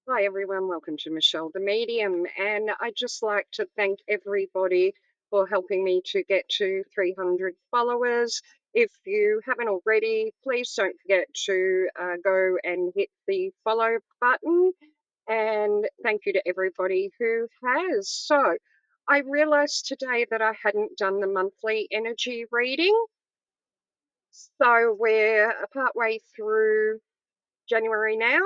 Hi everyone, welcome to Michelle the Medium, and I'd just like to thank everybody for helping me to get to 300 followers. If you haven't already, please don't forget to go and hit the follow button, and thank you to everybody who has. So, I realized today that I hadn't done the monthly energy reading, so we're partway through January now,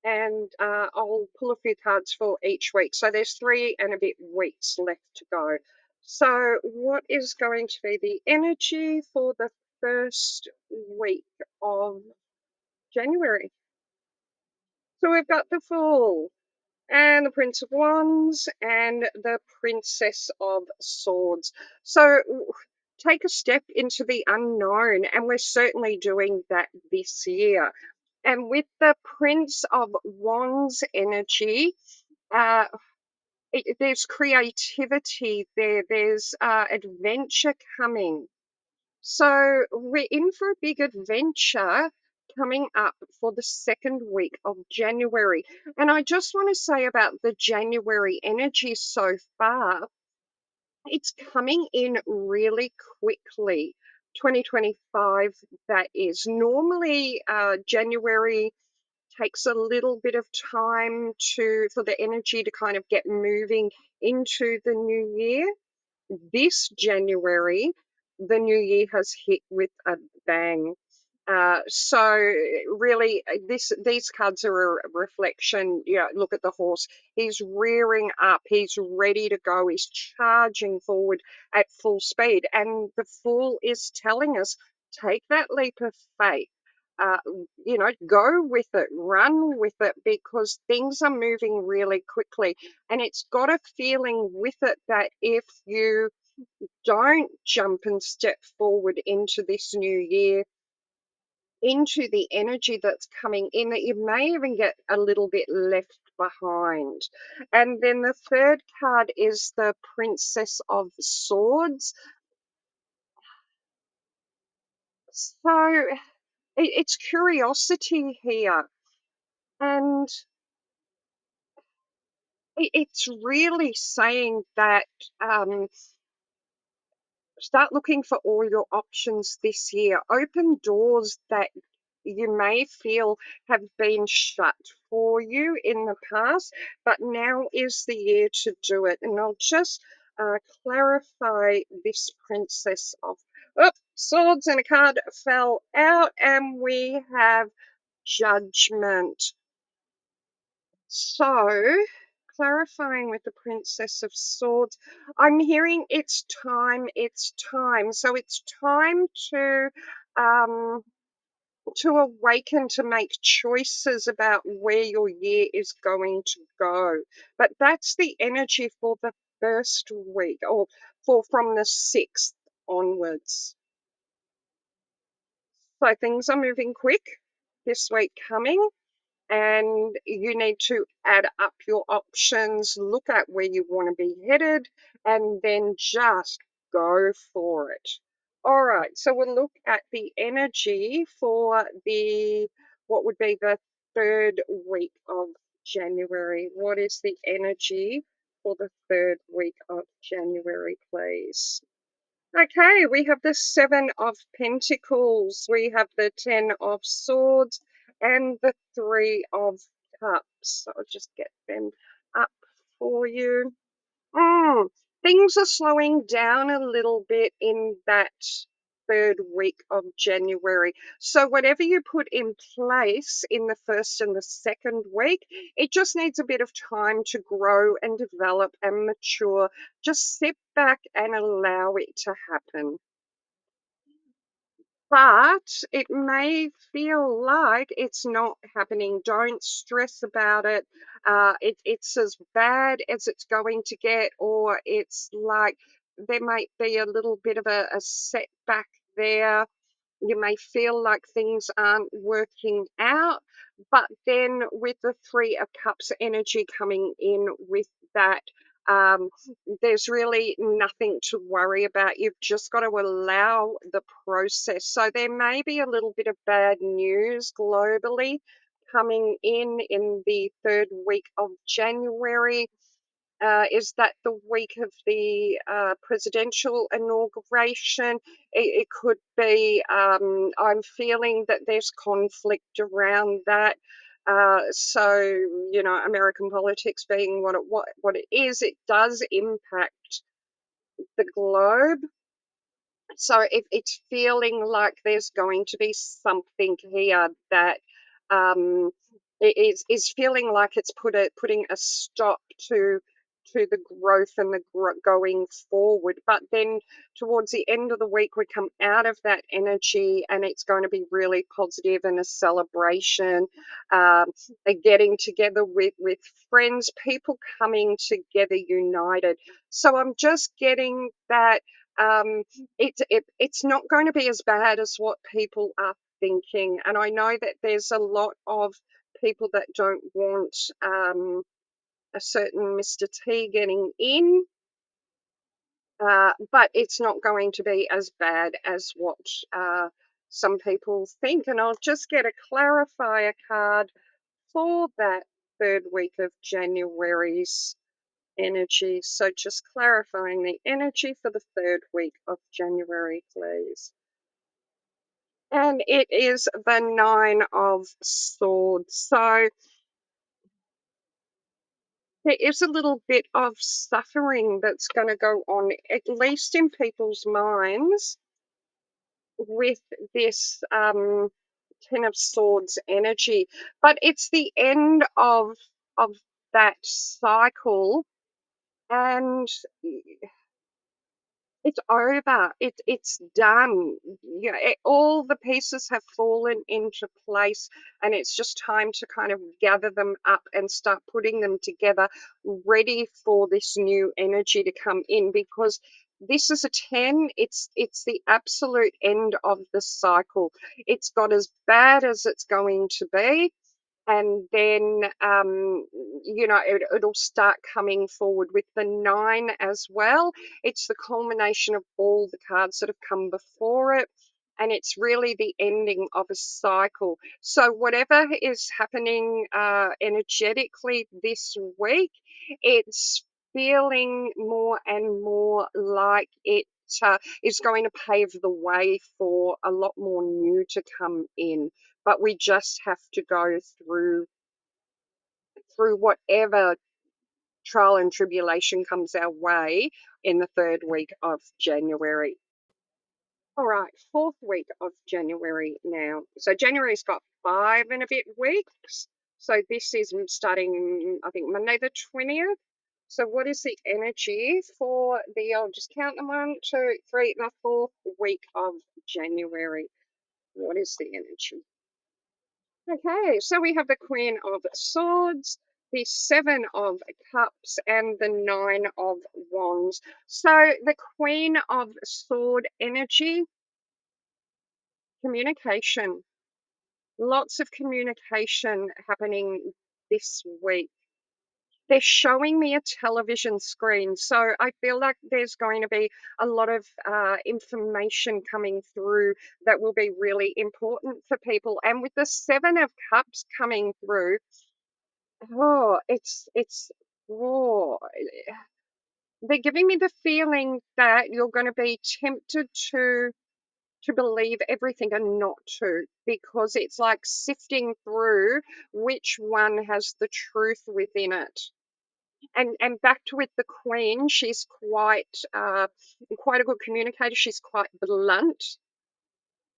and I'll pull a few cards for each week. So there's 3 and a bit weeks left to go. So what is going to be the energy for the first week of January? So we've got the Fool and the Prince of Wands and the Princess of Swords. So take a step into the unknown, and we're certainly doing that this year. And with the Prince of Wands energy, uh, there's creativity there, there's adventure coming. So we're in for a big adventure coming up for the second week of January. And I just want to say about the January energy so far, it's coming in really quickly. 2025, that is. Normally, January takes a little bit of time for the energy to kind of get moving into the new year. This January, the new year has hit with a bang. So really, these cards are a reflection. Yeah, look at the horse. He's rearing up. He's ready to go. He's charging forward at full speed. And the Fool is telling us, take that leap of faith. Uh, go with it, run with it, because things are moving really quickly. And it's got a feeling with it that if you don't jump and step forward into this new year, into the energy that's coming in, that you may even get a little bit left behind. And then the third card is the Princess of Swords. So it's curiosity here. And it's really saying that start looking for all your options this year. Open doors that you may feel have been shut for you in the past, but now is the year to do it. And I'll just clarify this Princess of Swords, and a card fell out, and we have Judgment. So, clarifying with the Princess of Swords, I'm hearing it's time, it's time. So it's time um, to awaken, to make choices about where your year is going to go. But that's the energy for the first week, or for from the 6th onwards. So things are moving quick this week coming, and you need to add up your options, look at where you want to be headed, and then just go for it. All right, so we'll look at the energy for the what would be the third week of January. What is the energy for the third week of January, please? Okay, we have the Seven of Pentacles, we have the Ten of Swords, and the Three of Cups. I'll just get them up for you. Mm, Things are slowing down a little bit in that third week of January. So whatever you put in place in the first and the second week, it just needs a bit of time to grow and develop and mature. Just sit back and allow it to happen. But it may feel like it's not happening. Don't stress about it. It's as bad as it's going to get, or it's like there might be a little bit of a setback there. You may feel like things aren't working out, but then with the Three of Cups energy coming in with that, um, there's really nothing to worry about. You've just got to allow the process. So there may be a little bit of bad news globally coming in the third week of January. Is that the week of the presidential inauguration? It could be. I'm feeling that there's conflict around that. So, American politics being what it is, it does impact the globe. So it's feeling like there's going to be something here that um, is feeling like it's putting a stop to the growth and the going forward. But then towards the end of the week, we come out of that energy, and it's going to be really positive and a celebration, um, a getting together with friends, people coming together united. So I'm just getting that. Um, it's not going to be as bad as what people are thinking. And I know that there's a lot of people that don't want a certain Mr. T getting in, but it's not going to be as bad as what some people think. And I'll just get a clarifier card for that third week of January's energy. So just clarifying the energy for the third week of January, please. And it is the Nine of Swords. So there is a little bit of suffering that's going to go on, at least in people's minds, with this Ten of Swords energy. But it's the end of that cycle, and it's over. It's done. All the pieces have fallen into place, and it's just time to kind of gather them up and start putting them together, ready for this new energy to come in. Because this is a 10. It's the absolute end of the cycle. It's got as bad as it's going to be, and then it'll start coming forward with the 9 as well. It's the culmination of all the cards that have come before it, and it's really the ending of a cycle. So whatever is happening energetically this week, it's feeling more and more like it is going to pave the way for a lot more new to come in. But we just have to go through whatever trial and tribulation comes our way in the third week of January. All right, fourth week of January now. So January's got 5 and a bit weeks. So this is starting, I think, Monday the 20th. So what is the energy for I'll just count them, 1, 2, 3, the fourth week of January. What is the energy? Okay, so we have the Queen of Swords, the Seven of Cups, and the Nine of Wands. So the Queen of Sword energy, communication. Lots of communication happening this week. They're showing me a television screen, so I feel like there's going to be a lot of information coming through that will be really important for people. And with the Seven of Cups coming through, it's raw. They're giving me the feeling that you're going to be tempted to believe everything and not to, because it's like sifting through which one has the truth within it. And back to with the Queen, she's quite a good communicator. She's quite blunt,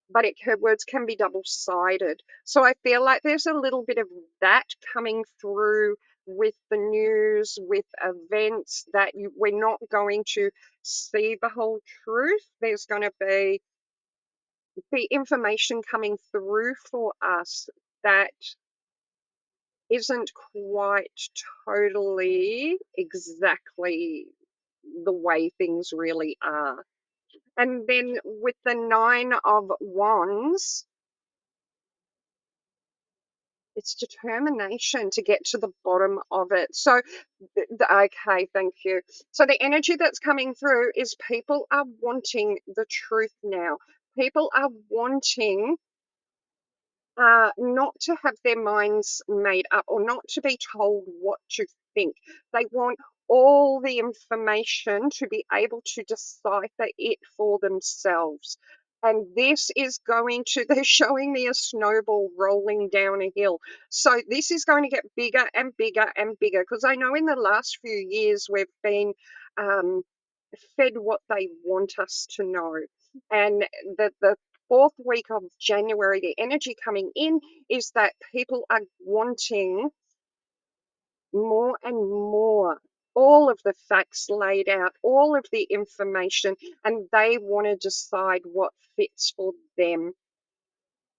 but her words can be double-sided. So I feel like there's a little bit of that coming through with the news, with events, that we're not going to see the whole truth. There's going to be the information coming through for us that isn't quite totally exactly the way things really are. And then with the Nine of Wands, it's determination to get to the bottom of it. So, okay, thank you. So the energy that's coming through is people are wanting the truth now. People are wanting not to have their minds made up or not to be told what to think. They want all the information to be able to decipher it for themselves. And this is going to, they're showing me a snowball rolling down a hill. So this is going to get bigger and bigger and bigger because I know in the last few years we've been um, fed what they want us to know. And the fourth week of January, the energy coming in is that people are wanting more and more. All of the facts laid out, all of the information, and they want to decide what fits for them.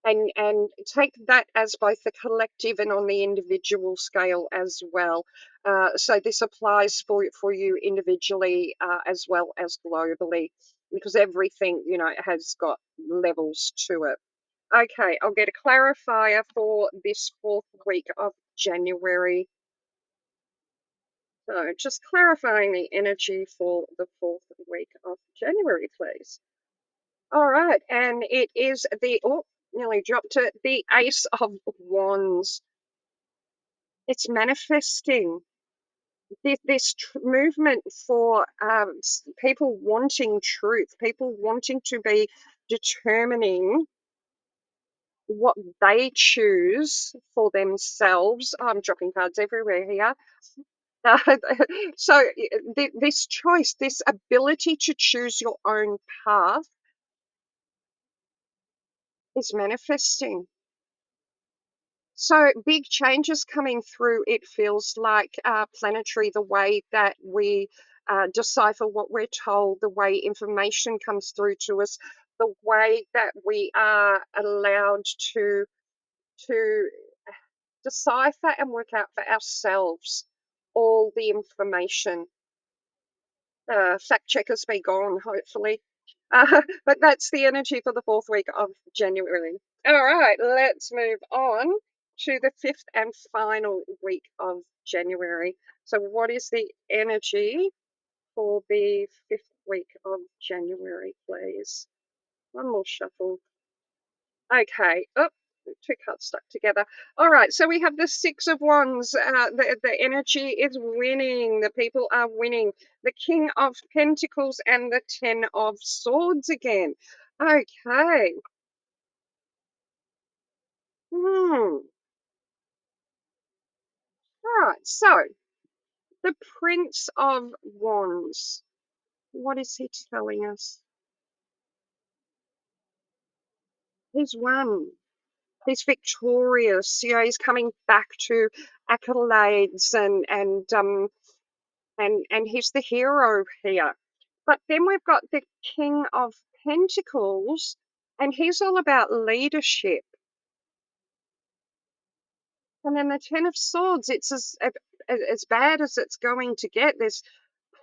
And take that as both the collective and on the individual scale as well. So this applies for you individually as well as globally, because everything has got levels to it. Okay, I'll get a clarifier for this fourth week of January. So just clarifying the energy for the fourth week of January, please. All right, and it is nearly dropped it, the Ace of Wands. It's manifesting this movement for people wanting truth, people wanting to be determining what they choose for themselves. I'm dropping cards everywhere here. So this choice, this ability to choose your own path is manifesting. So big changes coming through, it feels like planetary, the way that we decipher what we're told, the way information comes through to us, the way that we are allowed to decipher and work out for ourselves all the information. Fact checkers be gone, hopefully. But that's the energy for the fourth week of January. All right, let's move on to the fifth and final week of January. So, what is the energy for the fifth week of January, please? One more shuffle. Okay. Oh, two cards stuck together. All right. So we have the Six of Wands. The energy is winning. The people are winning. The King of Pentacles and the Ten of Swords again. Okay. Hmm. All right. So the Prince of Wands. What is he telling us? He's won. He's victorious. He's coming back to accolades and he's the hero here. But then we've got the King of Pentacles, and he's all about leadership. And then the Ten of Swords, it's as bad as it's going to get. There's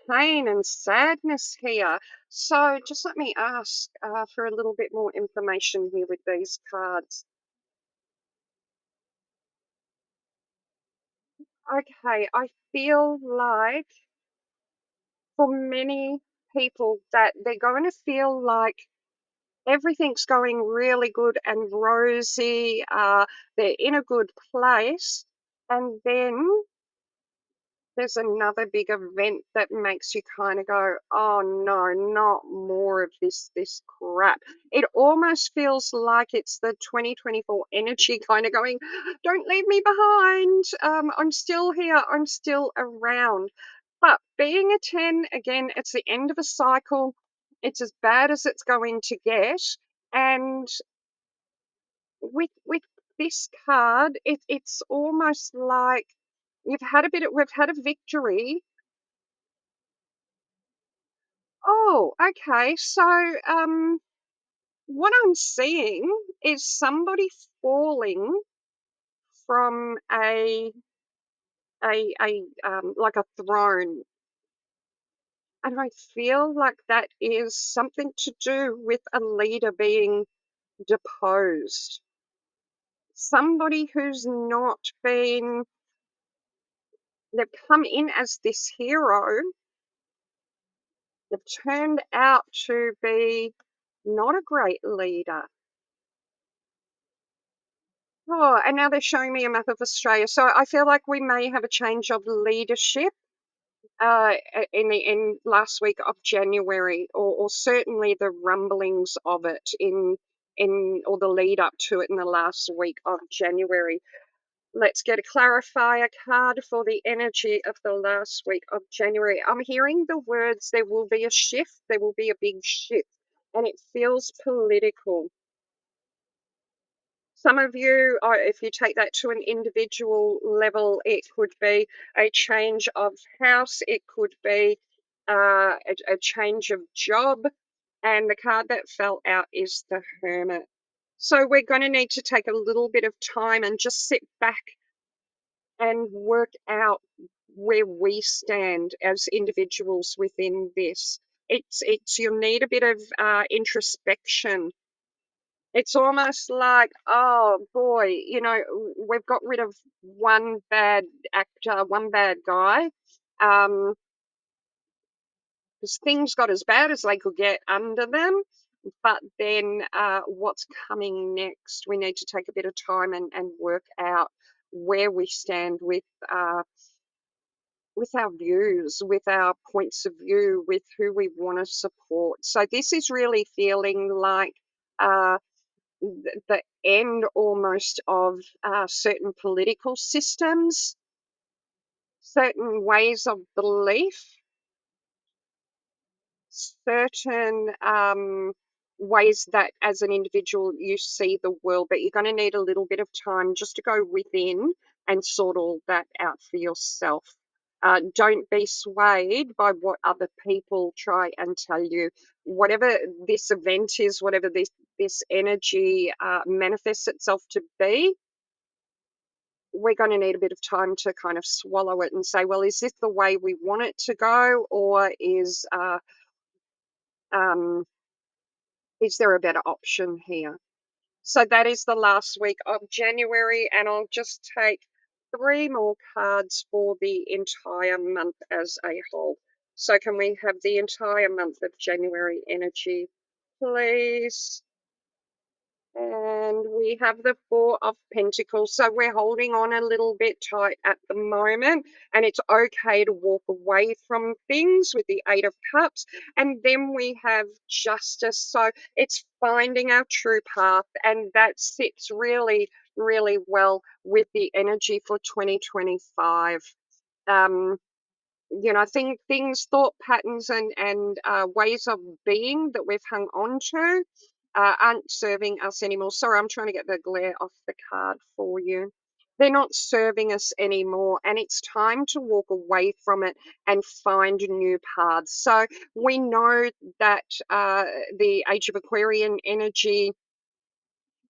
pain and sadness here. So just let me ask for a little bit more information here with these cards. Okay, I feel like for many people that they're going to feel like everything's going really good and rosy. They're in a good place. And then there's another big event that makes you kind of go, oh no, not more of this crap. It almost feels like it's the 2024 energy kind of going, don't leave me behind. I'm still here. I'm still around. But being a 10, again, it's the end of a cycle. It's as bad as it's going to get. And with this card, it's almost like we've had a victory. Oh, okay. So what I'm seeing is somebody falling from a like a throne. And I feel like that is something to do with a leader being deposed. Somebody who's not been, they've come in as this hero, they've turned out to be not a great leader. Oh, and now they're showing me a map of Australia. So I feel like we may have a change of leadership in last week of January, or certainly the rumblings of it in or the lead up to it in the last week of January. Let's get a clarifier card for the energy of the last week of January. I'm hearing the words there will be a shift, there will be a big shift, and it feels political. Some of you, if you take that to an individual level, it could be a change of house, it could be a change of job, and the card that fell out is the Hermit. So we're going to need to take a little bit of time and just sit back and work out where we stand as individuals within this. It's you'll need a bit of introspection. It's almost like, oh boy, we've got rid of one bad actor, one bad guy, because things got as bad as they could get under them. But then what's coming next? We need to take a bit of time and work out where we stand with our views, with our points of view, with who we want to support. So this is really feeling like uh, the end almost of certain political systems, certain ways of belief, certain ways that as an individual you see the world, but you're going to need a little bit of time just to go within and sort all that out for yourself. Don't be swayed by what other people try and tell you. Whatever this event is, whatever this energy manifests itself to be, we're going to need a bit of time to kind of swallow it and say, well, is this the way we want it to go, or um, is there a better option here? So that is the last week of January, and I'll just take three more cards for the entire month as a whole. So can we have the entire month of January energy, please? And we have the Four of Pentacles. So we're holding on a little bit tight at the moment, and it's okay to walk away from things with the Eight of Cups. And then we have Justice. So it's finding our true path, and that sits really, really well with the energy for 2025. Um, I think things, thought patterns, and ways of being that we've hung on to aren't serving us anymore. Sorry, I'm trying to get the glare off the card for you. They're not serving us anymore, and it's time to walk away from it and find new paths. So we know that the Age of Aquarian energy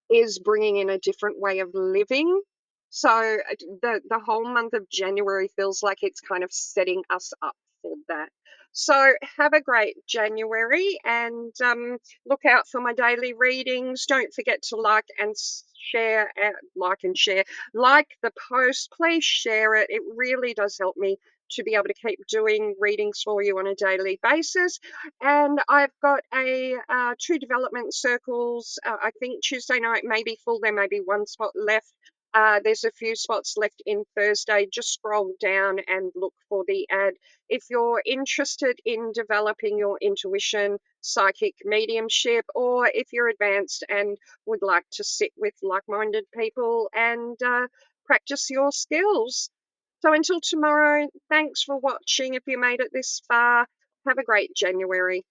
is bringing in a different way of living. So the whole month of January feels like it's kind of setting us up for that. So have a great January, and look out for my daily readings. Don't forget to share, like the post. Please share it. It really does help me to be able to keep doing readings for you on a daily basis. And I've got a two development circles. I think Tuesday night may be full. There may be one spot left. There's a few spots left in Thursday. Just scroll down and look for the ad. If you're interested in developing your intuition, psychic mediumship, or if you're advanced and would like to sit with like-minded people and practice your skills. So until tomorrow, thanks for watching. If you made it this far, have a great January.